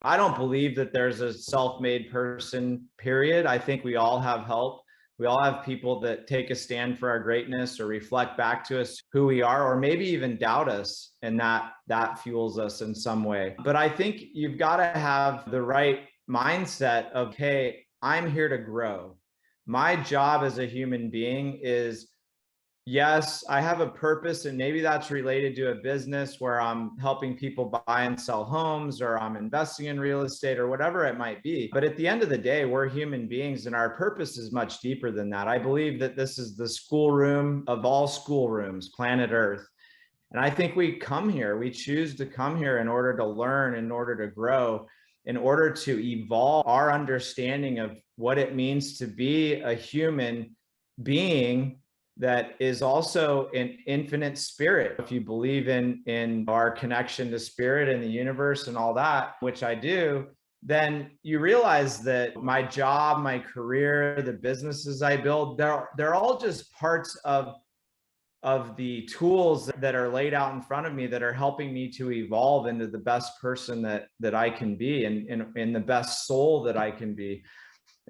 I don't believe that there's a self-made person, period. I think we all have help. We all have people that take a stand for our greatness or reflect back to us who we are, or maybe even doubt us, and that fuels us in some way. But I think you've got to have the right mindset of, hey, I'm here to grow. My job as a human being is, yes, I have a purpose, and maybe that's related to a business where I'm helping people buy and sell homes, or I'm investing in real estate, or whatever it might be. But at the end of the day, we're human beings, and our purpose is much deeper than that. I believe that this is the schoolroom of all schoolrooms, planet Earth. And I think we come here, we choose to come here in order to learn, in order to grow, in order to evolve our understanding of what it means to be a human being that is also an infinite spirit. If you believe in our connection to spirit and the universe and all that, which I do, then you realize that my job, my career, the businesses I build, they're all just parts of the tools that are laid out in front of me that are helping me to evolve into the best person that I can be, and in the best soul that I can be.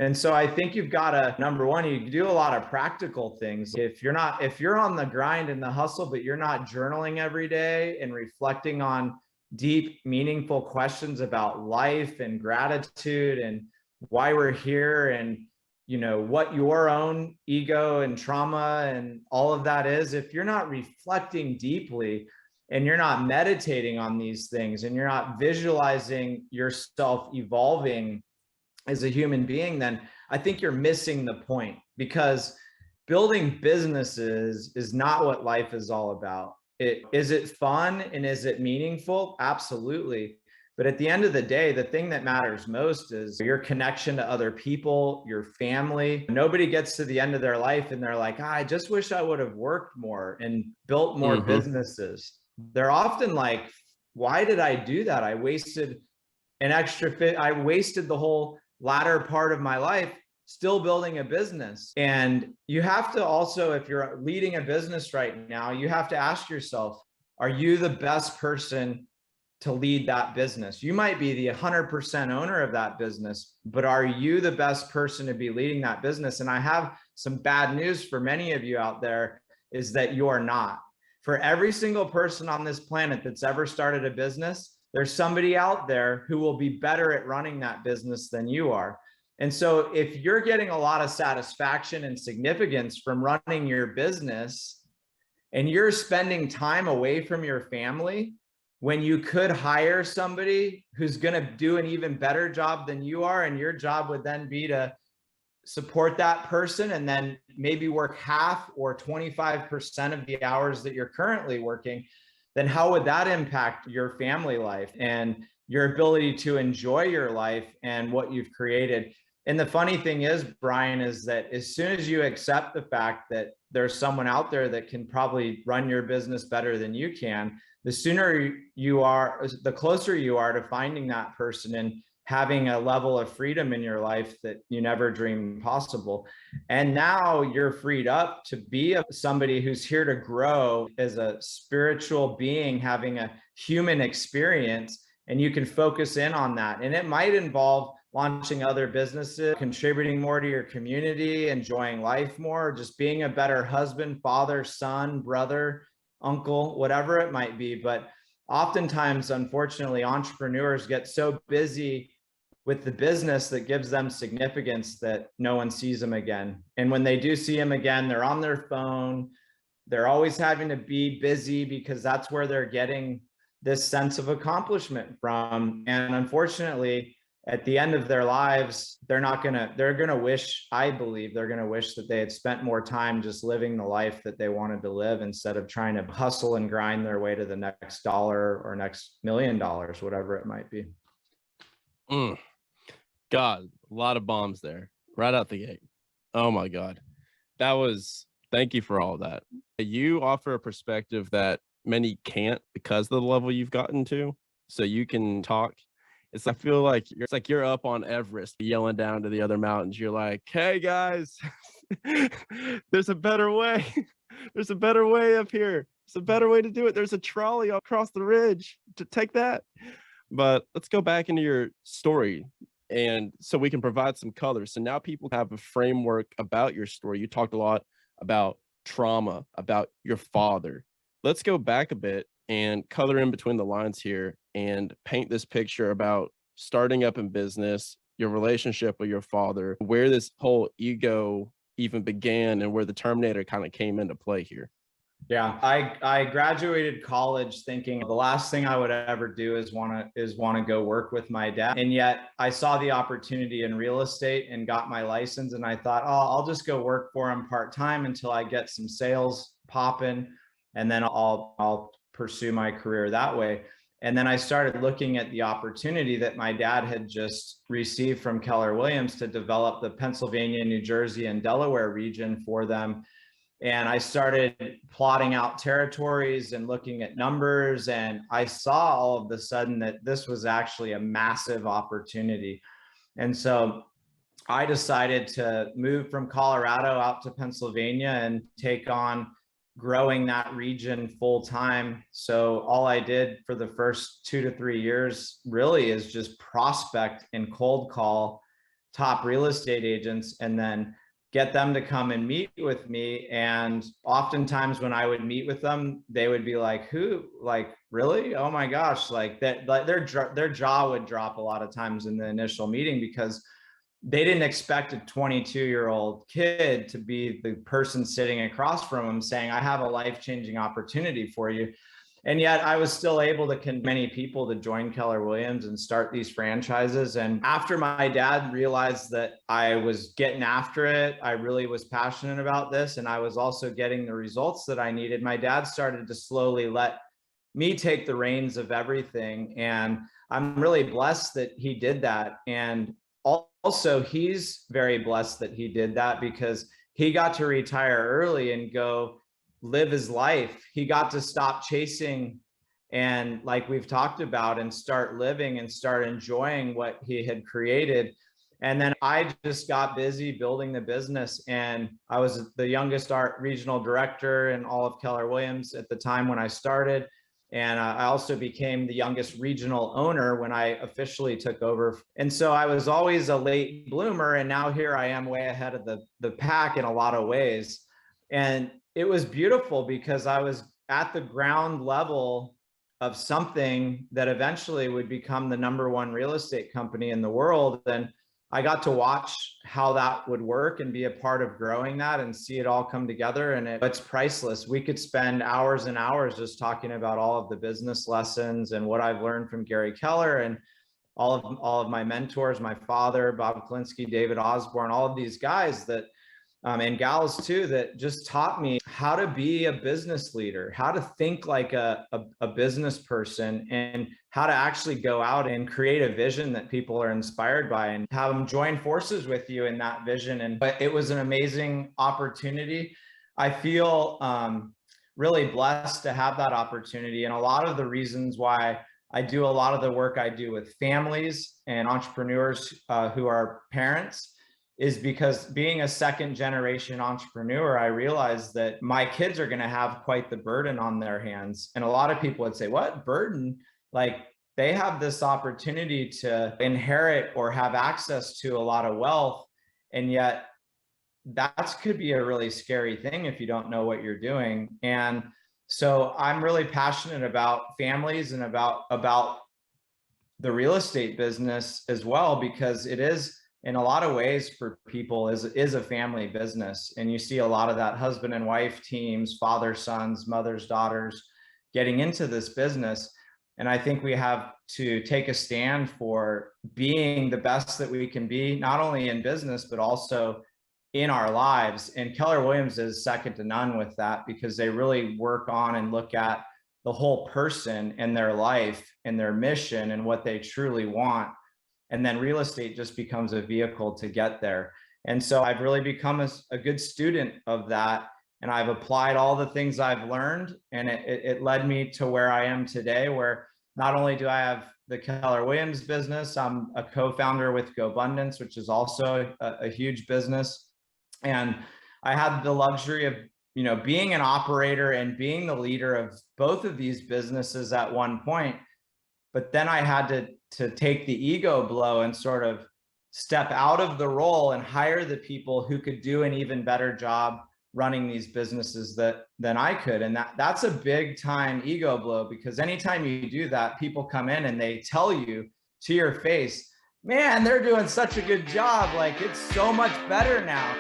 And so I think you've got to, number one, you do a lot of practical things. If you're on the grind and the hustle, but you're not journaling every day and reflecting on deep, meaningful questions about life and gratitude and why we're here, and what your own ego and trauma and all of that is, if you're not reflecting deeply and you're not meditating on these things and you're not visualizing yourself evolving as a human being, then I think you're missing the point, because building businesses is not what life is all about. Is it fun and is it meaningful? Absolutely. But at the end of the day, the thing that matters most is your connection to other people, your family. Nobody gets to the end of their life and they're like, I just wish I would have worked more and built more businesses. They're often like, why did I do that? I wasted I wasted the whole latter part of my life still building a business. And you have to also, if you're leading a business right now, you have to ask yourself, are you the best person to lead that business? You might be the 100% owner of that business, but are you the best person to be leading that business? And I have some bad news for many of you out there, is that you are not. For every single person on this planet that's ever started a business, there's somebody out there who will be better at running that business than you are. And so if you're getting a lot of satisfaction and significance from running your business, and you're spending time away from your family when you could hire somebody who's going to do an even better job than you are, and your job would then be to support that person and then maybe work half or 25% of the hours that you're currently working, then how would that impact your family life and your ability to enjoy your life and what you've created? And the funny thing is, Brian, is that as soon as you accept the fact that there's someone out there that can probably run your business better than you can, the sooner you are, the closer you are to finding that person and having a level of freedom in your life that you never dreamed possible. And now you're freed up to be somebody who's here to grow as a spiritual being, having a human experience, and you can focus in on that. And it might involve launching other businesses, contributing more to your community, enjoying life more, just being a better husband, father, son, brother, uncle, whatever it might be. But oftentimes, unfortunately, entrepreneurs get so busy with the business that gives them significance that no one sees them again. And when they do see them again, they're on their phone. They're always having to be busy because that's where they're getting this sense of accomplishment from. And unfortunately, at the end of their lives, they're going to wish, I believe, they're going to wish that they had spent more time just living the life that they wanted to live, instead of trying to hustle and grind their way to the next dollar or next $1 million, whatever it might be. God, a lot of bombs there right out the gate. Oh my God. Thank you for all that. You offer a perspective that many can't because of the level you've gotten to. So you can talk. I feel like you're up on Everest yelling down to the other mountains. You're like, hey guys, there's a better way. There's a better way up here. It's a better way to do it. There's a trolley across the ridge to take that. But let's go back into your story and so we can provide some color. So now people have a framework about your story. You talked a lot about trauma, about your father. Let's go back a bit and color in between the lines here and paint this picture about starting up in business, your relationship with your father, where this whole ego even began and where the Terminator kind of came into play here. Yeah, I graduated college thinking the last thing I would ever do is want to go work with my dad. And yet I saw the opportunity in real estate and got my license. And I thought, oh, I'll just go work for him part-time until I get some sales popping, and then I'll pursue my career that way. And then I started looking at the opportunity that my dad had just received from Keller Williams to develop the Pennsylvania, New Jersey, and Delaware region for them. And I started plotting out territories and looking at numbers. And I saw all of a sudden that this was actually a massive opportunity. And so I decided to move from Colorado out to Pennsylvania and take on growing that region full time. So all I did for the first 2 to 3 years really is just prospect and cold call top real estate agents, and then get them to come and meet with me. And oftentimes when I would meet with them, they would be like, who, like, really? Oh my gosh. Like that, like their jaw would drop a lot of times in the initial meeting, because they didn't expect a 22-year-old kid to be the person sitting across from them saying, I have a life-changing opportunity for you. And yet I was still able to convince many people to join Keller Williams and start these franchises. And after my dad realized that I was getting after it, I really was passionate about this, and I was also getting the results that I needed, my dad started to slowly let me take the reins of everything. And I'm really blessed that he did that. And also, he's very blessed that he did that, because he got to retire early and go live his life. He got to stop chasing and, like we've talked about, and start living and start enjoying what he had created. And then I just got busy building the business. And I was the youngest art regional director in all of Keller Williams at the time when I started. And I also became the youngest regional owner when I officially took over. And so I was always a late bloomer. And now here I am way ahead of the pack in a lot of ways. And it was beautiful because I was at the ground level of something that eventually would become the #1 real estate company in the world. And I got to watch how that would work and be a part of growing that and see it all come together. And it's priceless. We could spend hours and hours just talking about all of the business lessons and what I've learned from Gary Keller and all of my mentors, my father, Bob Klinsky, David Osborne, all of these guys that and gals too, that just taught me how to be a business leader, how to think like a business person, and how to actually go out and create a vision that people are inspired by and have them join forces with you in that vision. And but it was an amazing opportunity. I feel really blessed to have that opportunity. And a lot of the reasons why I do a lot of the work I do with families and entrepreneurs who are parents is because, being a second generation entrepreneur, I realized that my kids are going to have quite the burden on their hands. And a lot of people would say, what burden? Like, they have this opportunity to inherit or have access to a lot of wealth. And yet that could be a really scary thing if you don't know what you're doing. And so I'm really passionate about families and about the real estate business as well, because it is, in a lot of ways, for people is a family business. And you see a lot of that husband and wife teams, father, sons, mothers, daughters getting into this business. And I think we have to take a stand for being the best that we can be, not only in business, but also in our lives. And Keller Williams is second to none with that, because they really work on and look at the whole person and their life and their mission and what they truly want. And then real estate just becomes a vehicle to get there. And so I've really become a good student of that. And I've applied all the things I've learned. And it led me to where I am today, where not only do I have the Keller Williams business, I'm a co-founder with GoBundance, which is also a huge business. And I had the luxury of, being an operator and being the leader of both of these businesses at one point. But then I had to take the ego blow and sort of step out of the role and hire the people who could do an even better job running these businesses than I could. And that's a big time ego blow, because anytime you do that, people come in and they tell you to your face, man, they're doing such a good job. Like, it's so much better now.